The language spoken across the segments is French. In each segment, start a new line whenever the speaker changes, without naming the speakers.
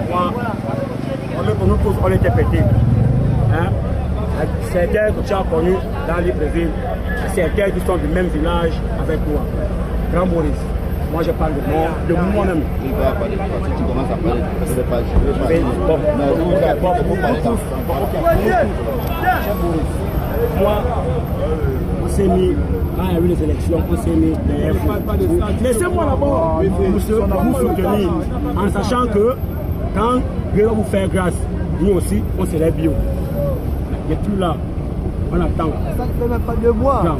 Moi, on nous tous, on était pétés. Hein? Certains que tu as connus dans les Brésil, certains qui sont du même village avec toi. Grand Maurice. Moi je parle de moi-même.
Tu vas parler de toi, si tu commences à parler, je ne vais pas. Bon,
moi, on s'est mis, quand il y a eu les élections, on s'est mis derrière vous. Laissez-moi d'abord vous soutenir en sachant que quand Dieu va vous faire grâce, nous aussi, on serait bio. Il n'est plus là. On attend.
Ça ne fait même pas 2 mois.
Non,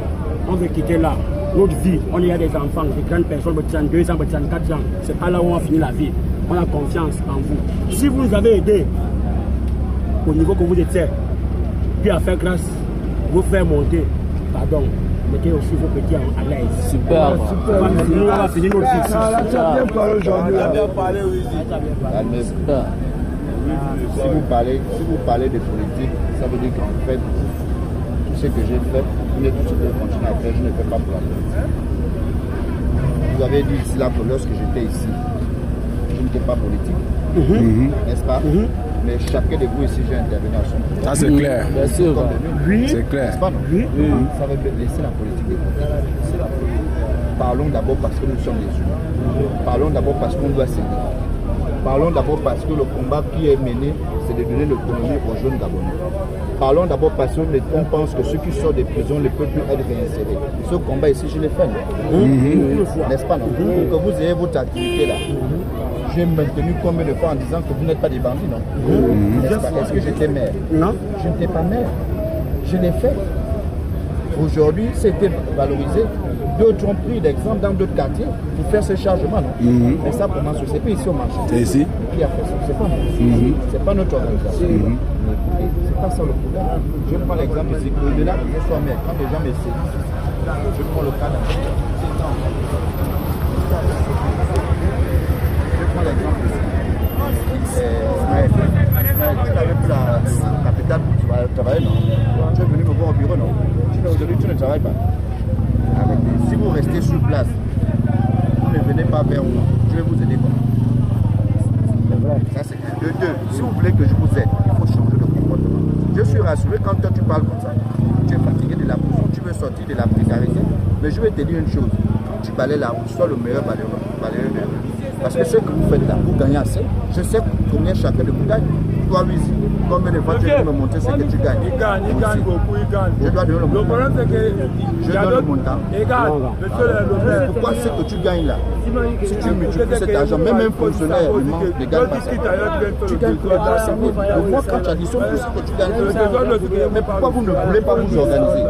on veut quitter là. Notre vie, on y a des enfants, des grandes personnes, de 32 ans, de 34 ans. C'est pas là où on finit la vie. On a confiance en vous. Si vous nous avez aidé au niveau que vous étiez, puis à faire grâce, vous faire monter, pardon, mettez aussi vos petits à l'aise.
Super.
On va finir notre vie.
Tu as bien parlé aujourd'hui.
Si vous parlez de politique, ça veut dire qu'en fait, tout ce que j'ai fait, tout ce que je continue à faire, je ne fais pas pour la politique. Vous avez dit ici là que lorsque j'étais ici, je n'étais pas politique, n'est-ce pas? Mais chacun de vous ici, j'ai intervenu à son tour.
Ça c'est clair.
Bien sûr.
Oui, c'est clair.
N'est-ce pas? Ça veut laisser la politique de côté. Parlons d'abord parce que nous sommes des humains. Parlons d'abord parce qu'on doit s'aider. Parlons d'abord parce que le combat qui est mené, c'est de donner l'autonomie aux jeunes Gabonais. Parlons d'abord parce qu'on pense que ceux qui sortent des prisons ne peuvent plus être réinsérés. Ce combat ici, je l'ai fait. N'est-ce pas? Non? Pour que vous ayez votre activité là. J'ai maintenu combien de fois en disant que vous n'êtes pas des bandits, non? Est-ce que j'étais maire? Non. Je n'étais pas maire. Je l'ai fait. Aujourd'hui, c'était valorisé. D'autres ont pris d'exemple dans d'autres quartiers pour faire ce chargement. Mais ça commence, c'est pas ici au marché.
C'est ici.
Qui a fait ça? C'est pas nous. C'est pas notre organisation. C'est pas ça le problème. Je prends l'exemple ici. Au-delà que je sois maire, quand les gens me saisissent, je prends le cas d'un. Je prends l'exemple ici. Ismaël, tu n'avais plus la capitale pour travailler, non? Tu es venu me voir au bureau, non? Aujourd'hui, tu ne travailles pas. Si vous restez sur place, vous ne venez pas vers moi, je vais vous aider comment? Ça c'est de deux. Si vous voulez que je vous aide, il faut changer de comportement. Je suis rassuré quand toi tu parles comme ça. Tu es fatigué de la prison, tu veux sortir de la précarité. Mais je vais te dire une chose. Quand tu balais la route, sois le meilleur balayeur de la rue. Parce que ce que vous faites là, vous gagnez assez. Je sais combien chacun de vous gagne. Toi, Wizi, combien de fois tu viens me montrer ce que tu gagnes?
Il gagne beaucoup, il gagne.
Je dois donner le montant.
Le problème c'est que
je donne le montant.
Il gagne.
Pourquoi ce que tu gagnes là? Si tu multiplies cet argent, même un fonctionnaire ne gagne pas ça. Tu gagnes quoi? Pour moi, quand tu additionnes tout ce que tu gagnes, mais pourquoi vous ne voulez pas vous organiser?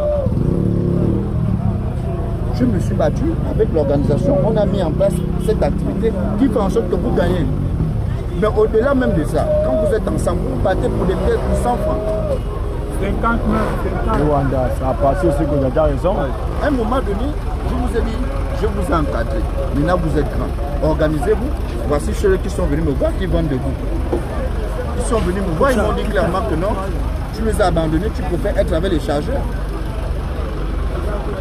Je me suis battu avec l'organisation. On a mis en place cette activité qui fait en sorte que vous gagnez. Mais au-delà même de ça, quand vous êtes ensemble, vous battez pour des pièces pour 100 francs.
50 Rwanda, ça a passé aussi que vous avez raison.
À un moment donné, je vous ai dit, je vous ai encadré. Maintenant, vous êtes grand. Organisez-vous. Voici ceux qui sont venus me voir qui vendent de vous. Ils sont venus me voir, ils m'ont dit clairement que non, tu les as abandonnés, tu préfères être avec les chargeurs.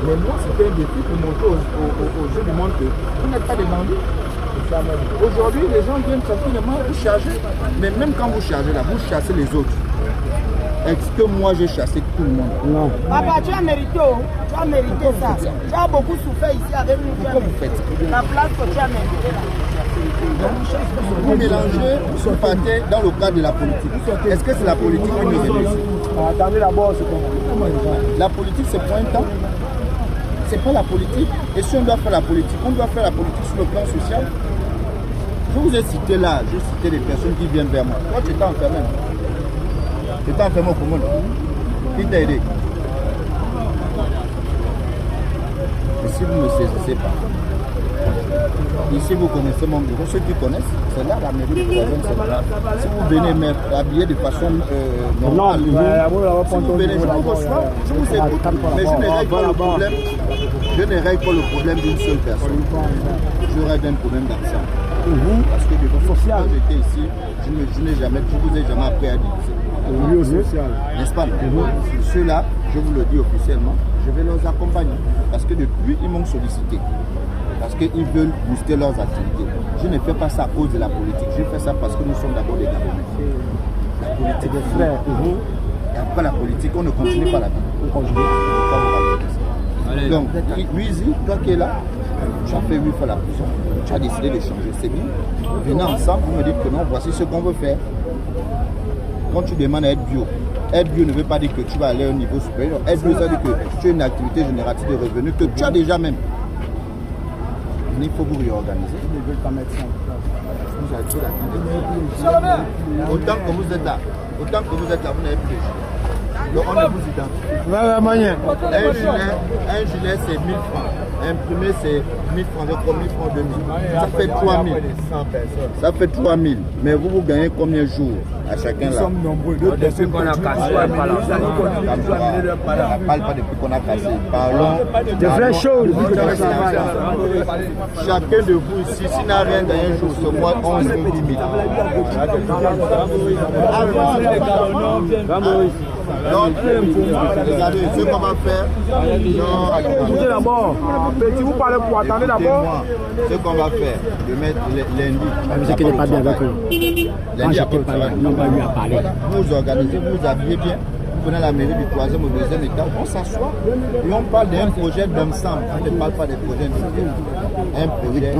Mais moi, c'était un défi pour montrer aux jeux du monde que vous n'êtes pas des bandits. Aujourd'hui, les gens viennent tranquillement vous charger. Mais même quand vous chargez là, vous chassez les autres. Est-ce que moi j'ai chassé tout le monde?
Non.
Papa, tu as mérité, tu as mérité ça. Tu as beaucoup souffert ici avec nous.
Pourquoi vous faites
la place que tu as méritée là.
Vous mélangez ce parti dans le cadre de la politique. Est-ce que c'est la politique qui nous aide ici?
Attendez d'abord, c'est comment?
La politique, c'est pour un temps. C'est pas la politique. Et si on doit faire la politique, on doit faire la politique sur le plan social. Je vous ai cité là, j'ai cité des personnes qui viennent vers moi. Toi, tu étais enfermé. Tu étais enfermé au Congo. Qui t'a aidé? Et si vous ne me saisissez pas, ici vous connaissez mon bureau, ceux qui connaissent, c'est là la mairie de Troisième, c'est là. Si vous venez m'habiller de façon normale, si vous venez, je vous reçois, je vous écoute, mais je ne règle pas le problème. Je ne règle pas le problème d'une seule personne. Je règle un problème d'accent. Parce que de toute façon, quand j'étais ici, je vous ai jamais appris à diviser. N'est-ce pas? Ceux-là, je vous le dis officiellement, je vais les accompagner. Parce que depuis, ils m'ont sollicité. parce qu'ils veulent booster leurs activités. Je ne fais pas ça à cause de la politique, je fais ça parce que nous sommes d'abord des Gabonais. La politique est frère. Et après la politique, on ne continue pas la vie. On continue. Donc, Luizy, toi qui es là, tu as fait 8 fois la prison, tu as décidé de changer, c'est bien. Venez ensemble, vous me dites que non, voici ce qu'on veut faire. Quand tu demandes à être bio ne veut pas dire que tu vas aller au niveau supérieur. Être bio, ça veut dire que tu as une activité génératrice de revenus que tu as déjà même. Il faut vous réorganiser. Vous avez tout la autant que vous êtes là, vous n'avez plus de gens. Donc on ne vous identifie. Un gilet c'est 1000 francs. Imprimé c'est 1000 francs, donc 1000 francs 2000. Ça fait 3000. Ça fait 3000. Mais vous gagnez combien de jours à chacun là?
Nous sommes nombreux.
Depuis qu'on a cassé, on ne parle pas depuis qu'on a cassé. Parlons
de vraies choses.
Chacun de vous ici, s'il n'a rien gagné un jour, ce mois 11 000 10 000. Donc, regardez ce qu'on va faire.
Écoutez d'abord, petit, vous parlez pour attendre d'abord.
Ce qu'on va faire, de mettre lundi.
Vous inquiétez pas bien avec eux.
Lundi après,
on va lui parler.
Vous organisez, vous vous habillez bien. Vous venez à la mairie du 3e ou 2e étage, on s'assoit et on parle d'un projet d'ensemble. On ne parle pas des projets individuels. Un projet.